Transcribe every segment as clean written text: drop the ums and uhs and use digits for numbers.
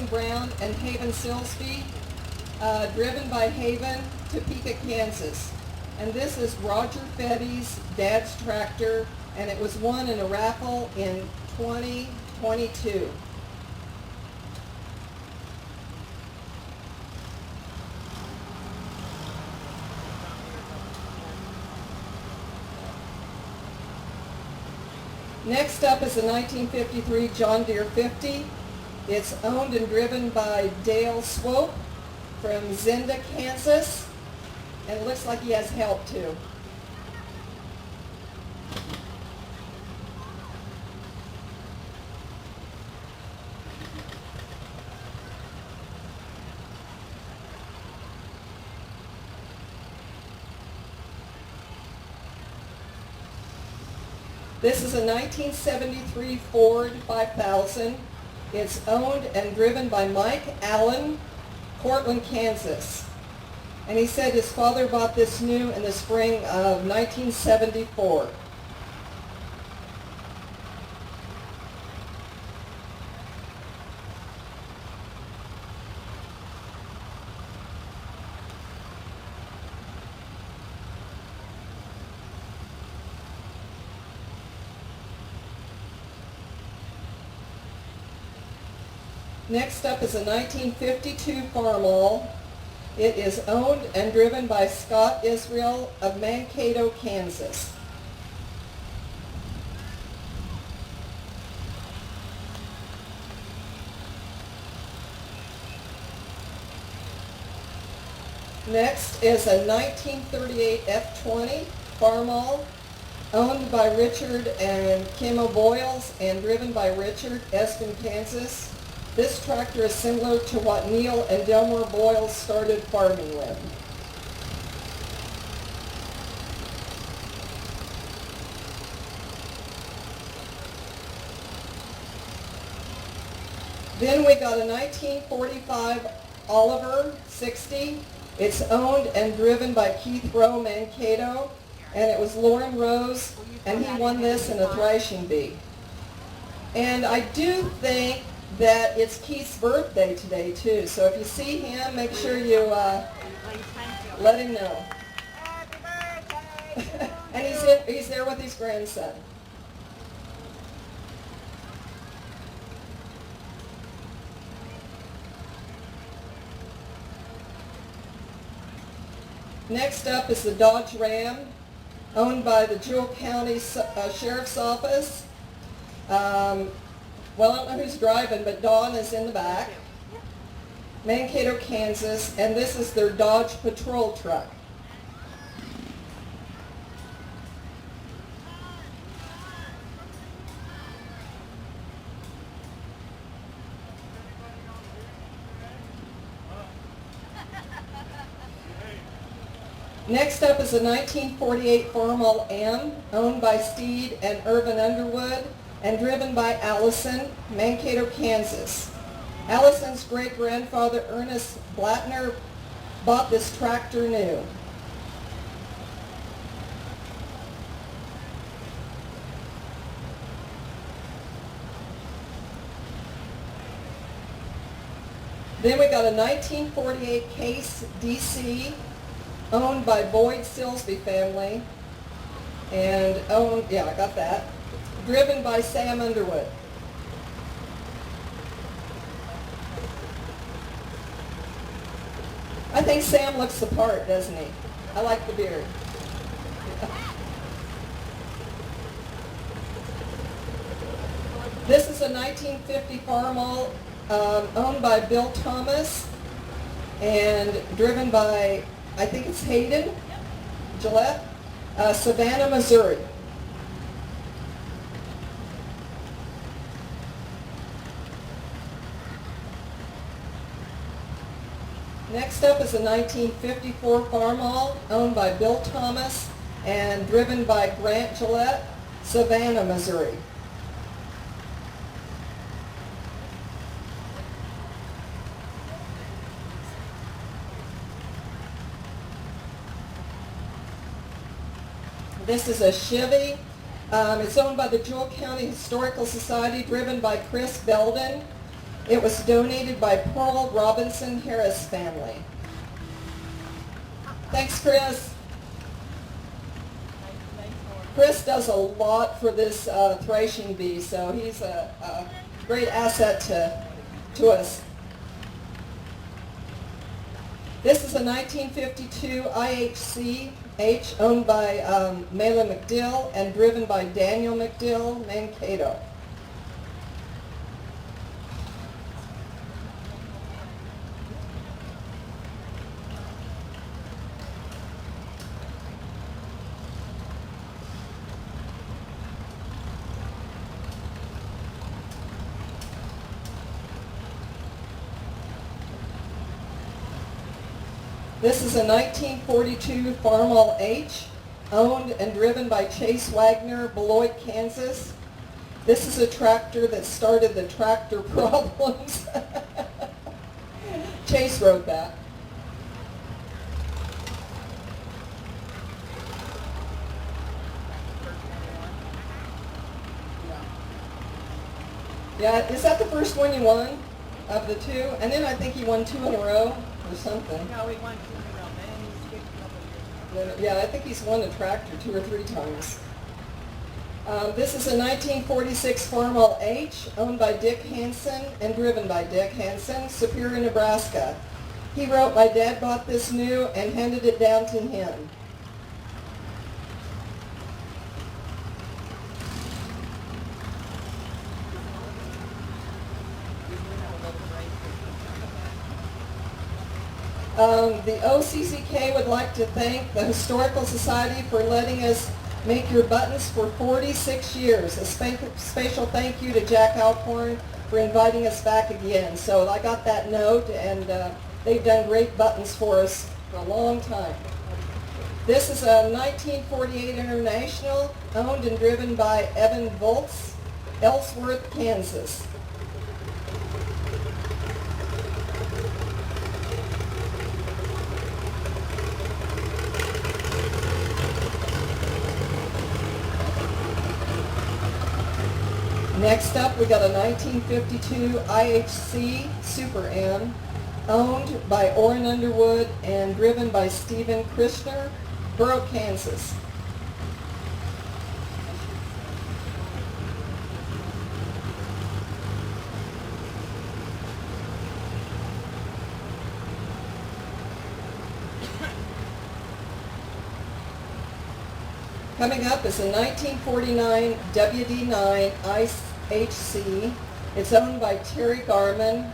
Haven Brown and Haven Silsby, driven by Haven to Peete, Kansas. And this is Roger Fetty's dad's tractor, and it was won in a raffle in 2022. Next up is a 1953 John Deere 50. It's owned and driven by Dale Swope from Zenda, Kansas. And it looks like he has help too. This is a 1973 Ford 5000. It's owned and driven by Mike Allen, Cortland, Kansas. And he said his father bought this new in the spring of 1974. Next up is a 1952 Farmall. It is owned and driven by Scott Israel of Mankato, Kansas. Next is a 1938 F-20 Farmall, owned by Richard and Kim O'Boyles and driven by Richard, Eston, Kansas. This tractor is similar to what Neil and Delmore Boyles started farming with. Then we got a 1945 Oliver 60. It's owned and driven by Keith Rowe, Mankato, and it was Lauren Rose, and he won this in a threshing bee. And I do think that it's Keith's birthday today too, so if you see him, make sure you let him know. And he's there with his grandson. Next up is the Dodge Ram, owned by the Jewell County Sheriff's Office. Well, I don't know who's driving, but Dawn is in the back. Mankato, Kansas, and this is their Dodge patrol truck. Next up is a 1948 Farmall M, owned by Steed and Irvin Underwood, and driven by Allison, Mankato, Kansas. Allison's great-grandfather, Ernest Blattner, bought this tractor new. Then we got a 1948 Case DC, owned by Boyd Silsby family, and owned, yeah, I got that. Driven by Sam Underwood. I think Sam looks the part, doesn't he? I like the beard. This is a 1950 Farmall owned by Bill Thomas and driven by, I think it's Hayden Gillette, Savannah, Missouri. Next up is a 1954 Farmall owned by Bill Thomas and driven by Grant Gillette, Savannah, Missouri. This is a Chevy. It's owned by the Jewell County Historical Society, driven by Chris Belden. It was donated by Pearl Robinson Harris family. Thanks, Chris. Chris does a lot for this threshing bee, so he's a great asset to us. This is a 1952 IHC-H owned by Mela McDill and driven by Daniel McDill, Mankato. This is a 1942 Farmall H, owned and driven by Chase Wagner, Beloit, Kansas. This is a tractor that started the tractor problems. Chase wrote that. Yeah, is that the first one you won of the two? And then I think you won 2 in a row or something. No, we won 2 in a row, and he's skipped a couple of years. Yeah, I think he's won a tractor 2 or 3 times. This is a 1946 Farmall H, owned by Dick Hansen and driven by Dick Hansen, Superior, Nebraska. He wrote, "My dad bought this new and handed it down to him." The OCCK would like to thank the Historical Society for letting us make your buttons for 46 years. A special thank you to Jack Alcorn for inviting us back again. So I got that note, and they've done great buttons for us for a long time. This is a 1948 International, owned and driven by Evan Volz, Ellsworth, Kansas. Next up, we got a 1952 IHC Super M, owned by Orrin Underwood and driven by Stephen Krishner, Borough, Kansas. Coming up is a 1949 WD9 IHC. It's owned by Terry Garman,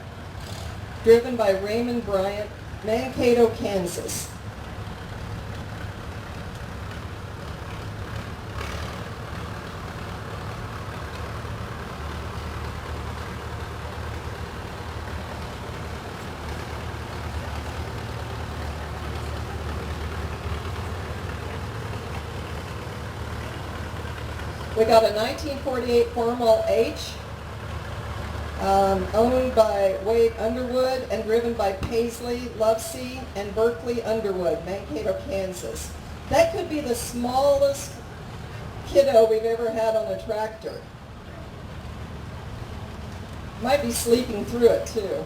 driven by Raymond Bryant, Mankato, Kansas. We got a 1948 Farmall H, owned by Wade Underwood and driven by Paisley, Lovesey, and Berkeley Underwood, Mankato, Kansas. That could be the smallest kiddo we've ever had on a tractor. Might be sleeping through it too.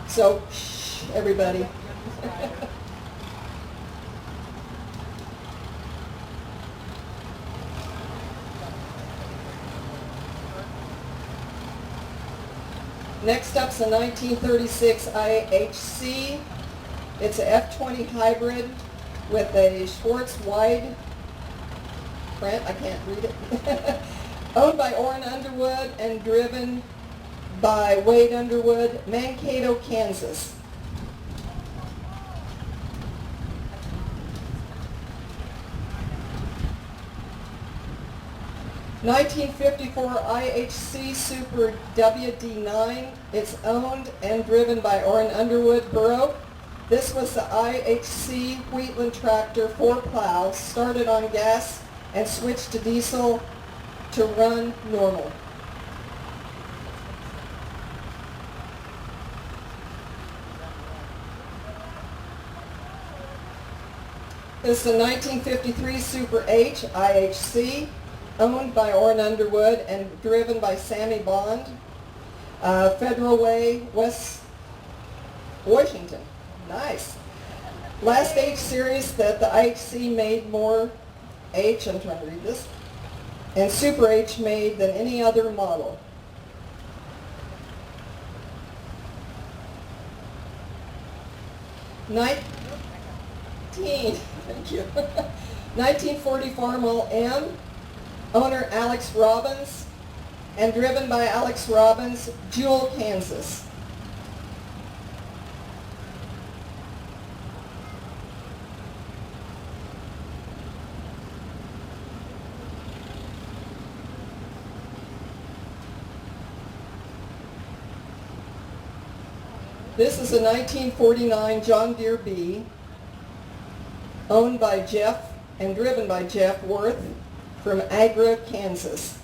So, shh, everybody. Next up's a 1936 IHC. It's a F20 hybrid with a Schwartz wide print. I can't read it. Owned by Orrin Underwood and driven by Wade Underwood, Mankato, Kansas. (1954) IHC Super WD9. It's owned and driven by Orrin Underwood, Borough. This was the IHC Wheatland tractor 4-plow, started on gas and switched to diesel to run normal. This is a 1953 Super H IHC. owned by Orrin Underwood and driven by Sammy Bond. Federal Way, West Washington. Nice. Last H series that the IHC made more H, I'm trying to read this, and Super H made than any other model. Thank you. 1940 Farmall M, owner Alex Robbins, and driven by Alex Robbins, Jewell, Kansas. This is a 1949 John Deere B, owned by Jeff and driven by Jeff Worth from Agra, Kansas.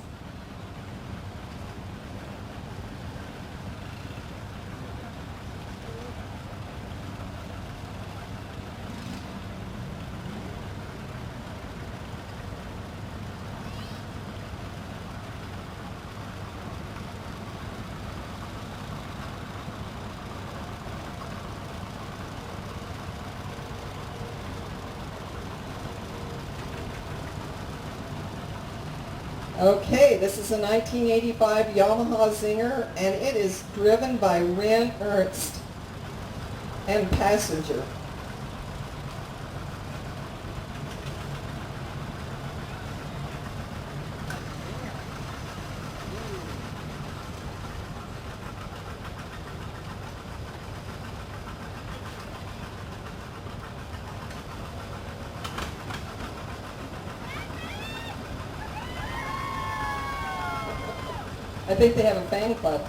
Okay, this is a 1985 Yamaha Zinger, and it is driven by Ren Ernst and passenger. I think they have a fan club.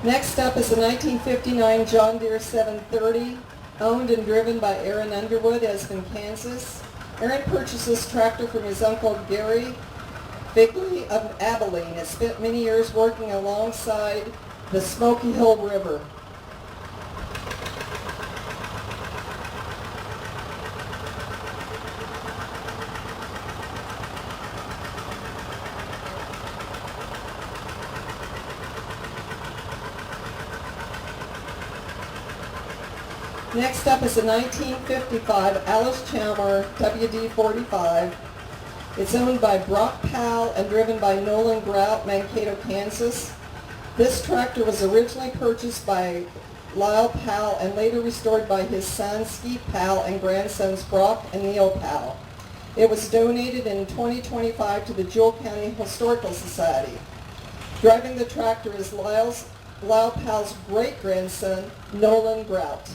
Next up is a 1959 John Deere 730, owned and driven by Aaron Underwood, Esmond, Kansas. Aaron purchased this tractor from his uncle Gary Bigley of Abilene. It spent many years working alongside the Smoky Hill River. Next up is a 1955 Alice Chalmer WD-45. It's owned by Brock Powell and driven by Nolan Grout, Mankato, Kansas. This tractor was originally purchased by Lyle Powell and later restored by his sons Steve Powell and grandsons Brock and Neil Powell. It was donated in 2025 to the Jewell County Historical Society. Driving the tractor is Lyle Powell's great-grandson, Nolan Grout.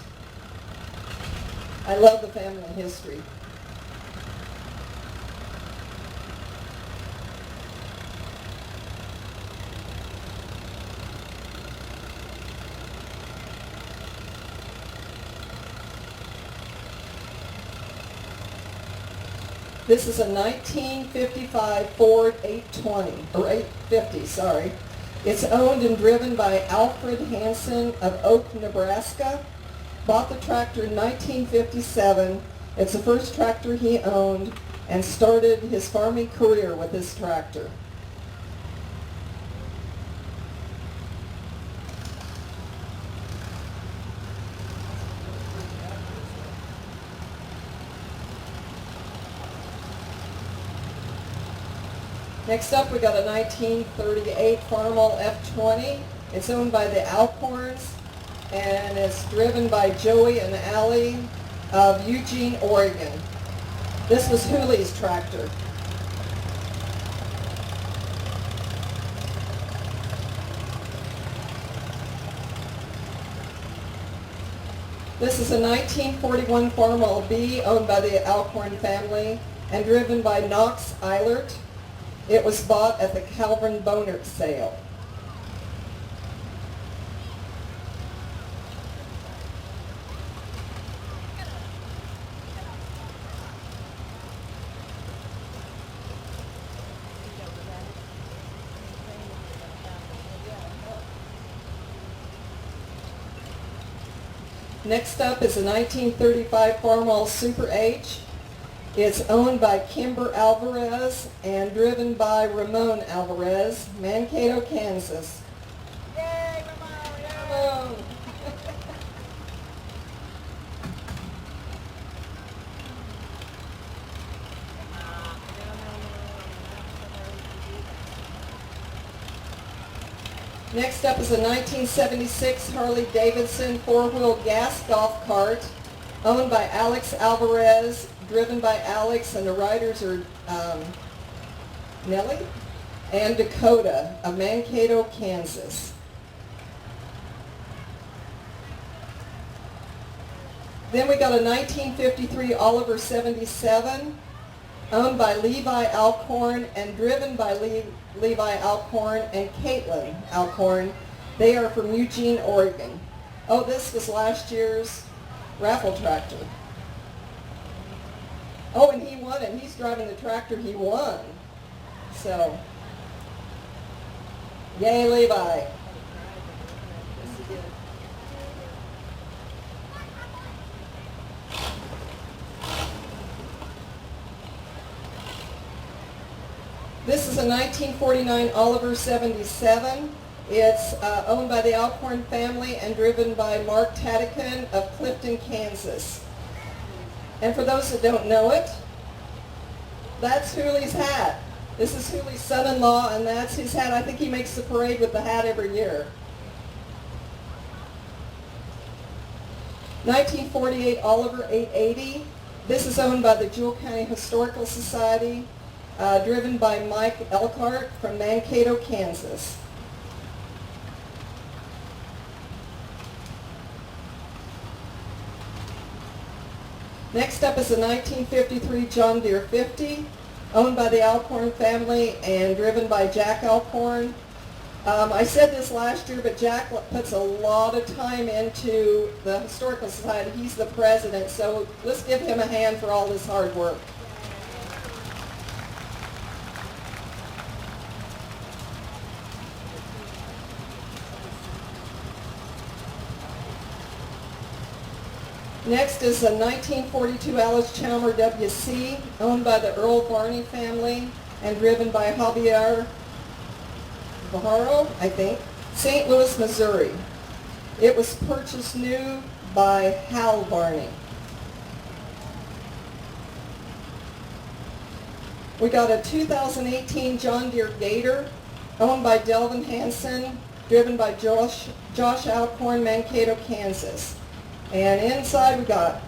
I love the family history. This is a 1955 Ford 820, or 850, sorry. It's owned and driven by Alfred Hansen of Oak, Nebraska. Bought the tractor in 1957. It's the first tractor he owned and started his farming career with this tractor. Next up, we got a 1938 Farmall F20. It's owned by the Alcorns, and it's driven by Joey and Allie of Eugene, Oregon. This was Hooley's tractor. This is a 1941 Farmall B owned by the Alcorn family and driven by Knox Eilert. It was bought at the Calvin Bonert sale. Next up is a 1935 Farmall Super H. It's owned by Kimber Alvarez and driven by Ramon Alvarez, Mankato, Kansas. Yay, Ramon! Yay! Ramon. Next up is a 1976 Harley Davidson four-wheel gas golf cart owned by Alex Alvarez, driven by Alex, and the riders are Nellie and Dakota of Mankato, Kansas. Then we got a 1953 Oliver 77 owned by Levi Alcorn and driven by Levi Alcorn and Caitlin Alcorn. They are from Eugene, Oregon. Oh, this was last year's raffle tractor. Oh, and he won it. He's driving the tractor he won. So, yay, Levi. Yes, he did. This is a 1949 Oliver 77. It's owned by the Alcorn family and driven by Mark Tadican of Clifton, Kansas. And for those that don't know it, that's Hooley's hat. This is Hooley's son-in-law, and that's his hat. I think he makes the parade with the hat every year. 1948 Oliver 880. This is owned by the Jewell County Historical Society, driven by Mike Elkhart from Mankato, Kansas. Next up is a 1953 John Deere 50, owned by the Alcorn family and driven by Jack Alcorn. I said this last year, but Jack puts a lot of time into the Historical Society. He's the president, so let's give him a hand for all this hard work. Next is a 1942 Alice Chalmer WC, owned by the Earl Varney family and driven by Javier Vajaro, I think, St. Louis, Missouri. It was purchased new by Hal Varney. We got a 2018 John Deere Gator, owned by Delvin Hansen, driven by Josh Alcorn, Mankato, Kansas. And inside we got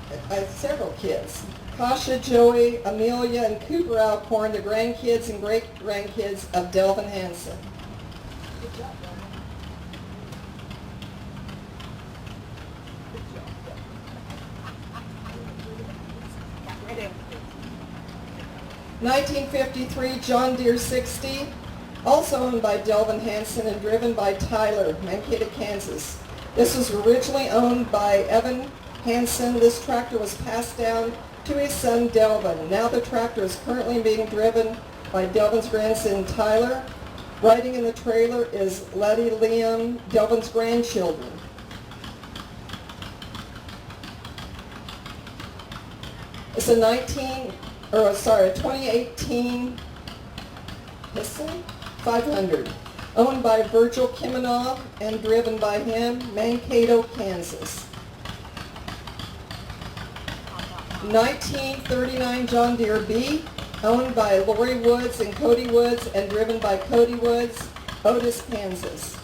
several kids. Kasha, Joey, Amelia, and Cooper Alcorn, the grandkids and great-grandkids of Delvin Hansen. Good job, Darren. Good job. Right in. 1953 John Deere 60, also owned by Delvin Hansen and driven by Tyler, Mankato, Kansas. This was originally owned by Evan Hansen. This tractor was passed down to his son Delvin. Now the tractor is currently being driven by Delvin's grandson Tyler. Riding in the trailer is Letty, Liam, Delvin's grandchildren. It's a 2018 Piston 500. Owned by Virgil Kimonov and driven by him, Mankato, Kansas. 1939 John Deere B, owned by Lori Woods and Cody Woods and driven by Cody Woods, Otis, Kansas.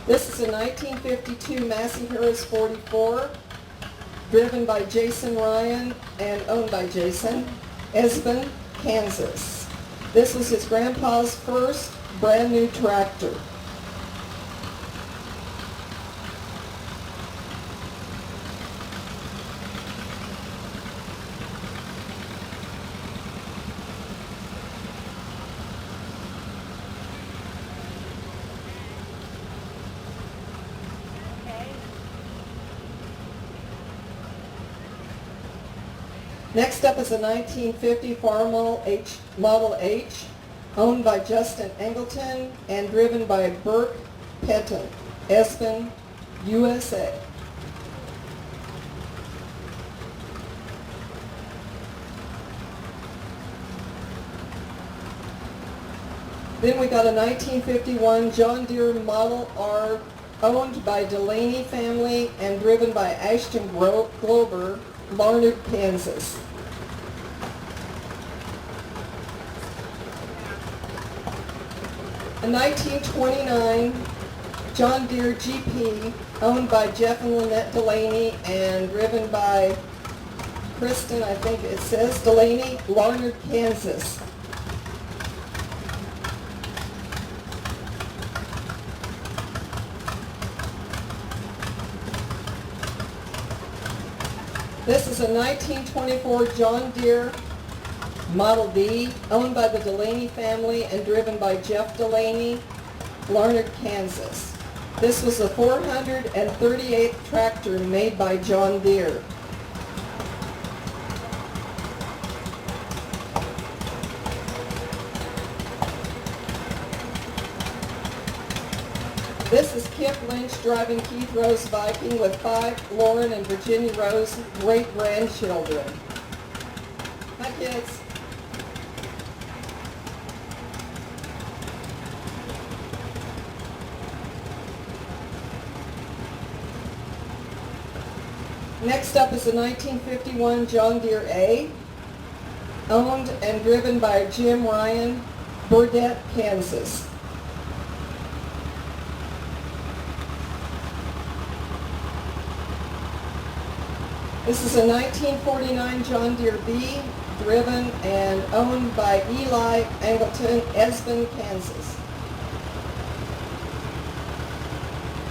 This is a 1952 Massey Harris 44. Driven by Jason Ryan and owned by Jason, Esben, Kansas. This was his grandpa's first brand new tractor. Next up is a 1950 Farmall Model H, owned by Justin Angleton and driven by Burke Peete, Espen, USA. Then we got a 1951 John Deere Model R owned by Delaney family and driven by Ashton Glober, Larned, Kansas. A 1929 John Deere GP owned by Jeff and Lynette Delaney and driven by Kristen, I think it says, Delaney, Larned, Kansas. This is a 1924 John Deere Model D, owned by the Delaney family and driven by Jeff Delaney, Larned, Kansas. This was the 438th tractor made by John Deere. This is Kip Lynch driving Keith Rose Viking with 5 Lauren and Virginia Rose great-grandchildren. Hi, kids. Next up is a 1951 John Deere A, owned and driven by Jim Ryan, Burdett, Kansas. This is a 1949 John Deere B, driven and owned by Eli Angleton, Espen, Kansas.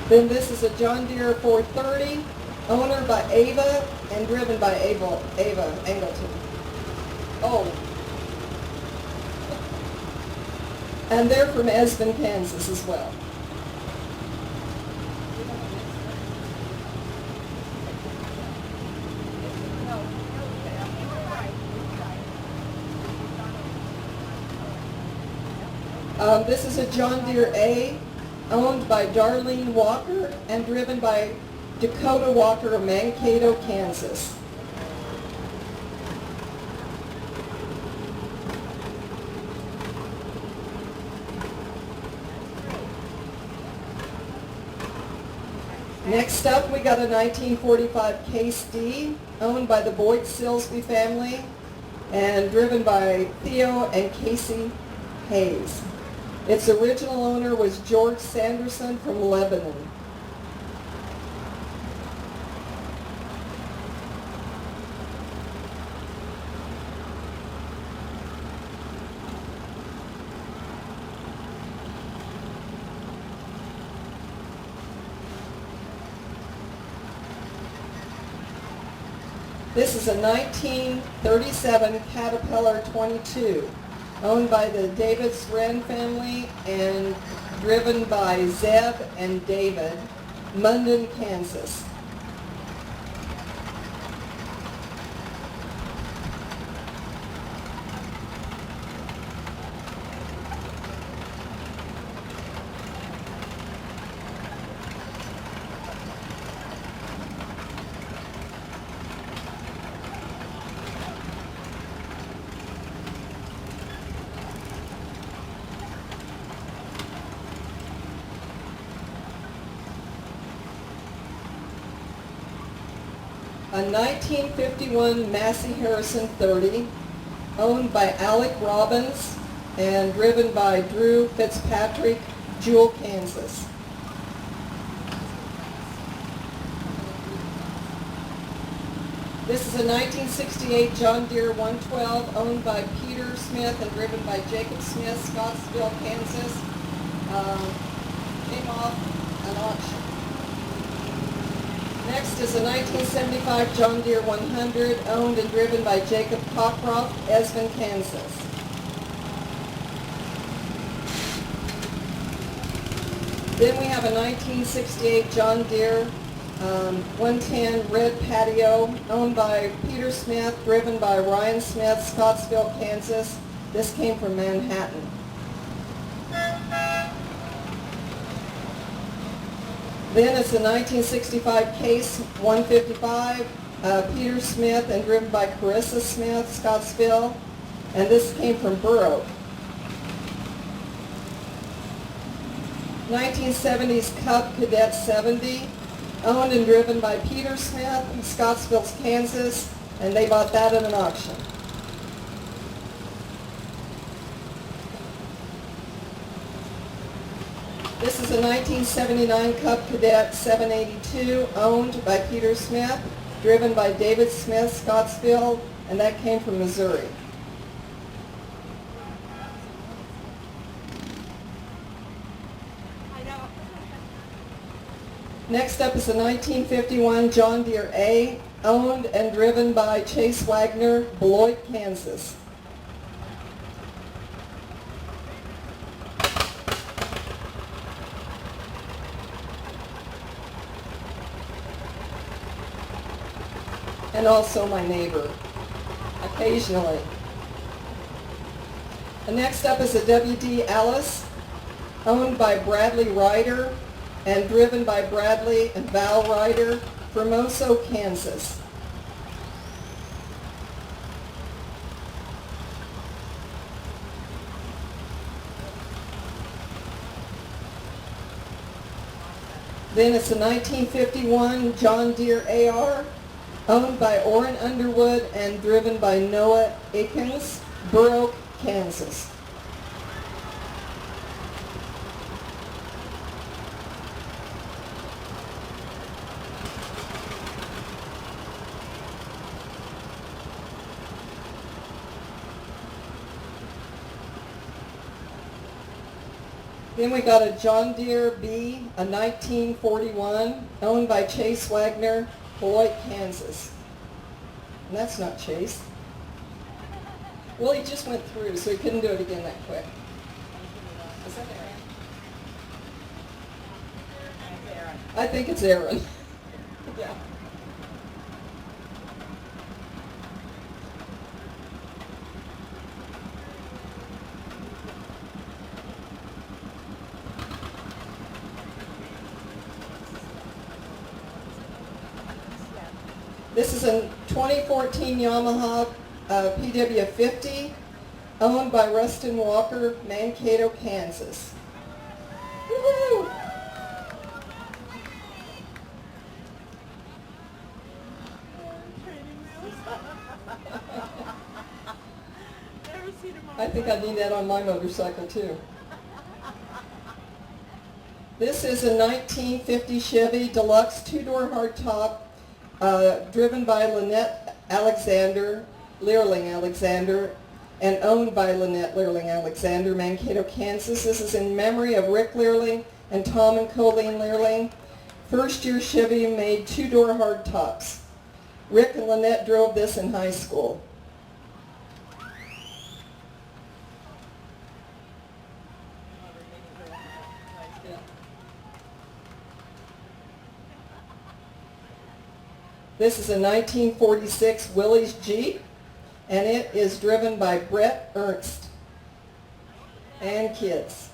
Then this is a John Deere 430, owner by Ava and driven by Ava Angleton. Oh. And they're from Espen, Kansas as well. This is a John Deere A, owned by Darlene Walker and driven by Dakota Walker of Mankato, Kansas. Next up, we got a 1945 Case D, owned by the Boyd Silsby family and driven by Theo and Casey Hayes. Its original owner was George Sanderson from Lebanon. This is a 1937 Caterpillar 22, owned by the Davis Wren family and driven by Zeb and David, Munden, Kansas. A 1951 Massey Harrison 30, owned by Alec Robbins and driven by Drew Fitzpatrick, Jewell, Kansas. This is a 1968 John Deere 112, owned by Peter Smith and driven by Jacob Smith, Scottsville, Kansas. Came off an auction. Next is a 1975 John Deere 100, owned and driven by Jacob Cockcroft, Espen, Kansas. Then we have a 1968 John Deere 110 red patio, owned by Peter Smith, driven by Ryan Smith, Scottsville, Kansas. This came from Manhattan. Then it's a 1965 Case 155, Peter Smith and driven by Carissa Smith, Scottsville. And this came from Burrow. 1970s Cub Cadet 70, owned and driven by Peter Smith in Scottsville, Kansas, and they bought that at an auction. This is a 1979 Cub Cadet 782, owned by Peter Smith, driven by David Smith, Scottsville, and that came from Missouri. I know. Next up is a 1951 John Deere A, owned and driven by Chase Wagner, Beloit, Kansas. And also my neighbor, occasionally. And next up is a W.D. Alice, owned by Bradley Ryder and driven by Bradley and Val Ryder, Formosa, Kansas. Then it's a 1951 John Deere AR, owned by Orrin Underwood and driven by Noah Akins, Burrow, Kansas. Then we got a John Deere B, a 1941, owned by Chase Wagner, Beloit, Kansas. And that's not Chase. Well, he just went through, so he couldn't do it again that quick. Is that Aaron? I think it's Aaron. Yeah. This is a 2014 Yamaha PW50, owned by Rustin Walker, Mankato, Kansas. Woohoo! I think I need that on my motorcycle too. This is a 1950 Chevy Deluxe two-door hardtop, driven by Lynette Alexander, Leerling Alexander, and owned by Lynette Leerling Alexander, Mankato, Kansas. This is in memory of Rick Leerling and Tom and Colleen Leerling. First year Chevy made two-door hardtops. Rick and Lynette drove this in high school. This is a 1946 Willys Jeep, and it is driven by Brett Ernst and kids.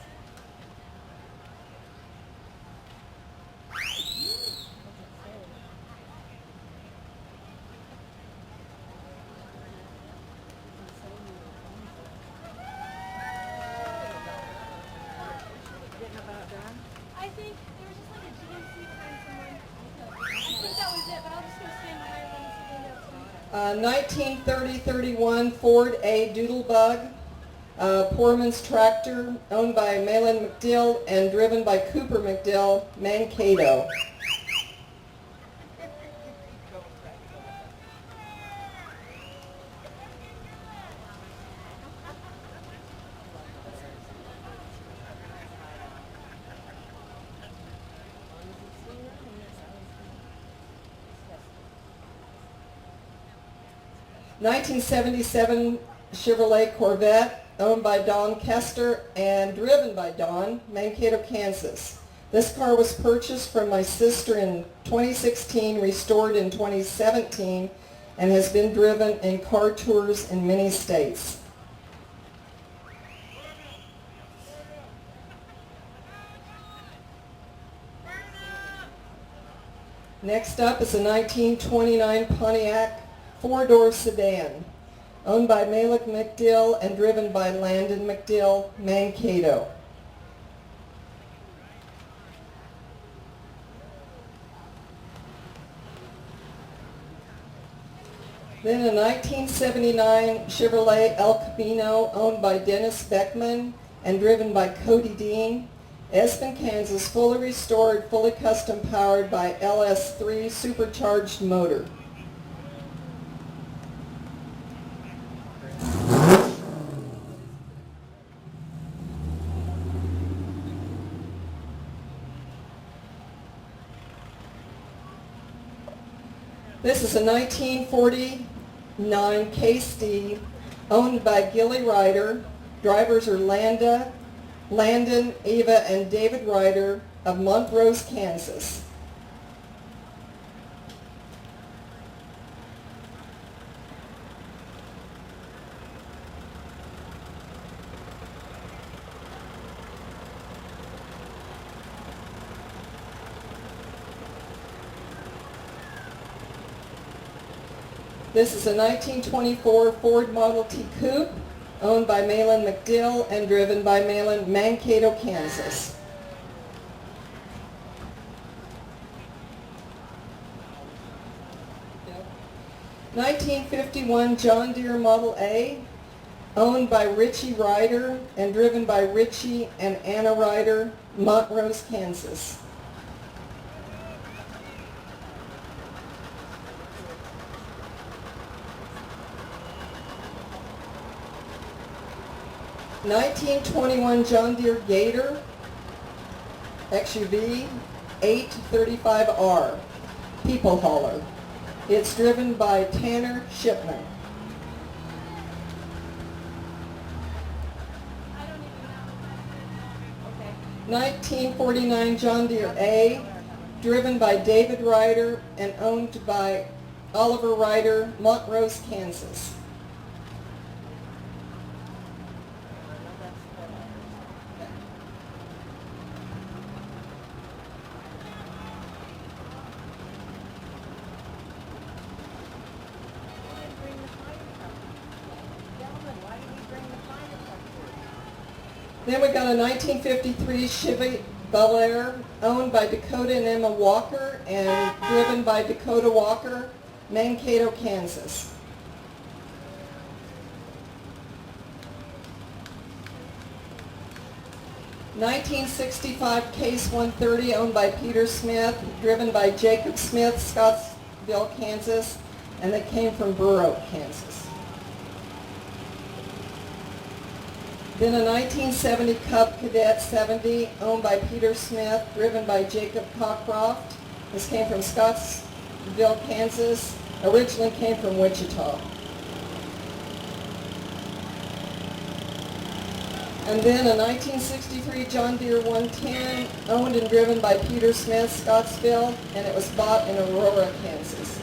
I think there was just like a GMC behind someone. I think that was it, but I'll just go stand behind them and see what else. 1930-31 Ford A Doodlebug, Poorman's tractor, owned by Malin McDill and driven by Cooper McDill, Mankato. '77 Chevrolet Corvette, owned by Don Kester and driven by Don, Mankato, Kansas. This car was purchased from my sister in 2016, restored in 2017, and has been driven in car tours in many states. Next up is a 1929 Pontiac four-door sedan, owned by Malik McDill and driven by Landon McDill, Mankato. Then a 1979 Chevrolet El Camino, owned by Dennis Beckman and driven by Cody Dean, Espen, Kansas, fully restored, fully custom powered by LS3 supercharged motor. This is a 1949 K-Steve owned by Gilly Ryder. Drivers are Landon, Eva, and David Ryder of Montrose, Kansas. This is a 1924 Ford Model T Coupe, owned by Malin McDill and driven by Malin, Mankato, Kansas. Yep. 1951 John Deere Model A, owned by Richie Ryder and driven by Richie and Anna Ryder, Montrose, Kansas. (1921) John Deere Gator XUV 835R people hauler. It's driven by Tanner Shipman. I don't even know. Okay. 1949 John Deere A, driven by David Ryder and owned by Oliver Ryder, Montrose, Kansas. Then we got a 1953 Chevy Bel Air, owned by Dakota and Emma Walker and driven by Dakota Walker, Mankato, Kansas. (1965) Case 130, owned by Peter Smith, driven by Jacob Smith, Scottsville, Kansas, and they came from Burr Oak, Kansas. Then a 1970 Cub Cadet 70, owned by Peter Smith, driven by Jacob Cockcroft. This came from Scottsville, Kansas, originally came from Wichita. And then a 1963 John Deere 110, owned and driven by Peter Smith, Scottsville, and it was bought in Aurora, Kansas.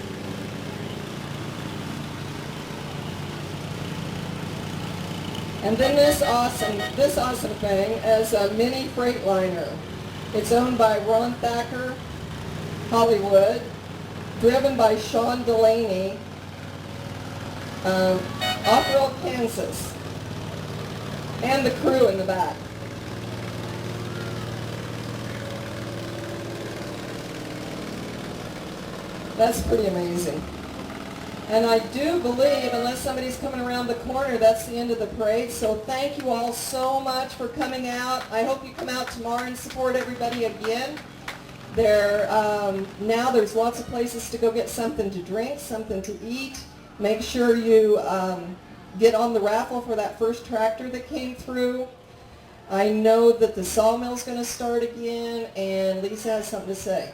And then this awesome thing is a mini Freightliner. It's owned by Ron Thacker, Hollywood, driven by Sean Delaney, Off-Road, Kansas, and the crew in the back. That's pretty amazing. And I do believe, unless somebody's coming around the corner, that's the end of the parade. So thank you all so much for coming out. I hope you come out tomorrow and support everybody again. Now there's lots of places to go get something to drink, something to eat. Make sure you get on the raffle for that first tractor that came through. I know that the sawmill's going to start again, and Lisa has something to say.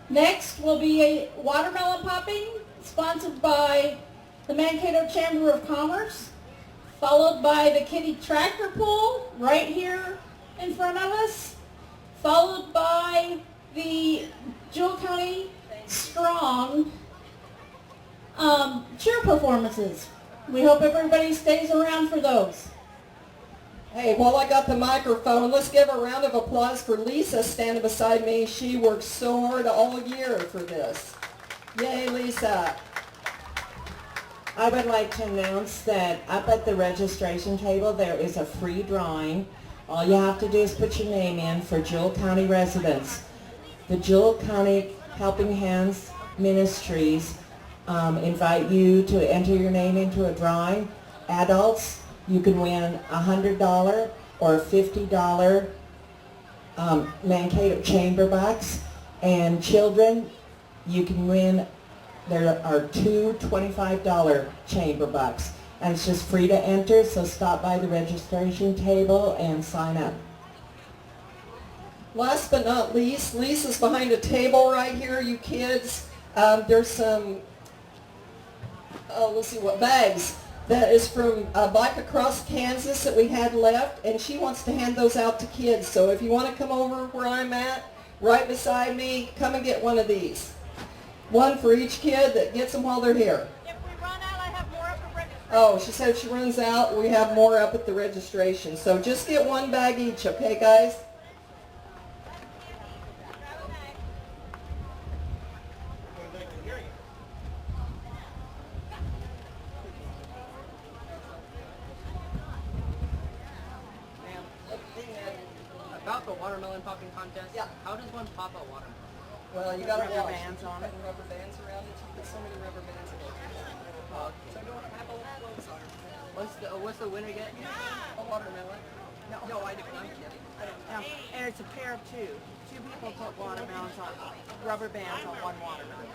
Next will be a watermelon popping, sponsored by the Mankato Chamber of Commerce, followed by the Kitty Tractor Pull right here in front of us, followed by the Jewell County Strong cheer performances. We hope everybody stays around for those. Hey, while I got the microphone, let's give a round of applause for Lisa standing beside me. She worked so hard all year for this. Yay, Lisa. I would like to announce that up at the registration table there is a free drawing. All you have to do is put your name in for Jewell County residents. The Jewell County Helping Hands Ministries invite you to enter your name into a drawing. Adults, you can win $100 or a $50 Mankato chamber box. And children, you can win, there are two $25 chamber bucks. And it's just free to enter, so stop by the registration table and sign up. Last but not least, Lisa's behind a table right here, you kids. There's some, let's see what, bags. That is from Bike Across Kansas that we had left, and she wants to hand those out to kids. So if you want to come over where I'm at, right beside me, come and get one of these. One for each kid that gets them while they're here. If we run out, I have more up for registration. Oh, she said if she runs out, we have more up at the registration. So just get one bag each, okay, guys? About the watermelon popping contest, Yeah. how does one pop a watermelon? Well, you got to Rubber watch. bands on it. Rubber bands around it. You put so many rubber bands in it. So don't have a clothes on. What's the winner get? A watermelon. No, I didn't. I'm kidding. And it's a pair of two. Two people put watermelons on, rubber bands on one watermelon.